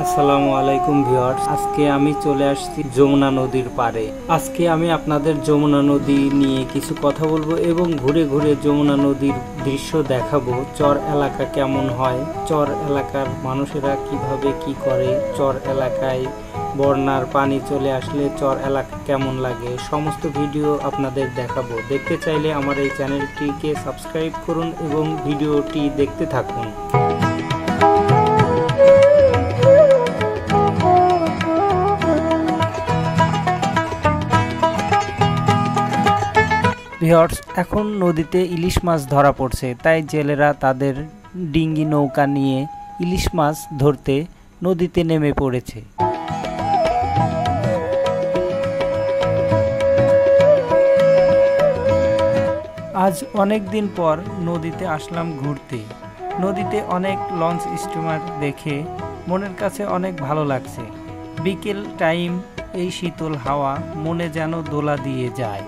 আসসালামু আলাইকুম ভিউয়ার্স, আজকে আমি চলে আসছি যমুনা নদীর পাড়ে। আজকে আমি আপনাদের যমুনা নদী নিয়ে কিছু কথা বলবো এবং ঘুরে ঘুরে যমুনা নদীর দৃশ্য দেখাবো। চর এলাকা কেমন হয়, চর এলাকার মানুষেরা কিভাবে কি করে, চর এলাকায় বন্যার পানি চলে আসলে চর এলাকা কেমন লাগে, সমস্ত ভিডিও আপনাদের দেখাবো। দেখতে চাইলে আমার এই চ্যানেলটিকে সাবস্ক্রাইব করুন এবং ভিডিওটি দেখতে থাকুন। ভিউয়ার্স, এখন নদীতে ইলিশ মাছ ধরা পড়ছে, তাই জেলেরা তাদের ডিঙ্গি নৌকা নিয়ে ইলিশ মাছ ধরতে নদীতে নেমে পড়েছে। আজ অনেক দিন পর নদীতে আসলাম ঘুরতে। নদীতে অনেক লঞ্চ স্টিমার দেখে মনের কাছে অনেক ভালো লাগছে। বিকেল টাইম, এই শীতল হাওয়া মনে যেন দোলা দিয়ে যায়।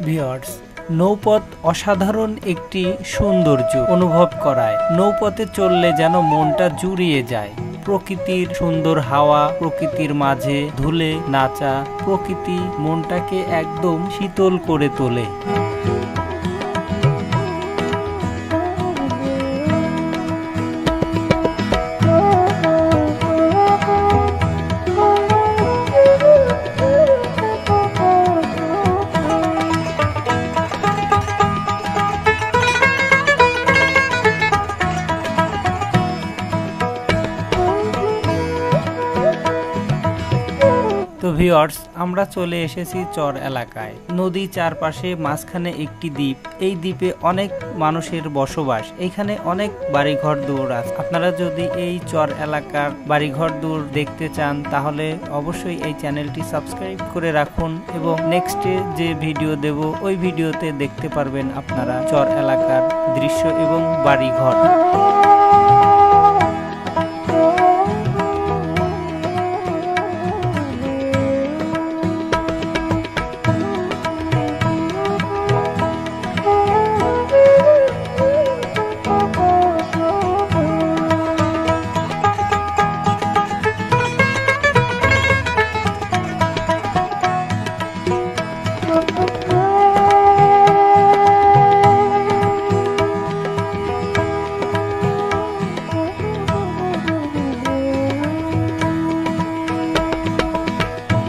ভিউয়ার্স, নৌপথ অসাধারণ একটি সৌন্দর্য অনুভব করায়। নৌপথে চললে যেন মনটা জুড়িয়ে যায়। প্রকৃতির সুন্দর হাওয়া, প্রকৃতির মাঝে ধুলে নাচা, প্রকৃতি মনটাকে একদম শীতল করে তোলে। তো ভিউয়ার্স, আমরা চলে এসেছি চর এলাকায়। নদী চারপাশে, মাঝখানে একটি দ্বীপ। এই দ্বীপে অনেক মানুষের বসবাস। এখানে অনেক বাড়িঘর দূর আছে। আপনারা যদি এই চর এলাকার বাড়িঘর দূর দেখতে চান তাহলে অবশ্যই এই চ্যানেলটি সাবস্ক্রাইব করে রাখুন এবং নেক্সটে যে ভিডিও দেব ওই ভিডিওতে দেখতে পারবেন আপনারা চর এলাকার দৃশ্য এবং বাড়িঘর।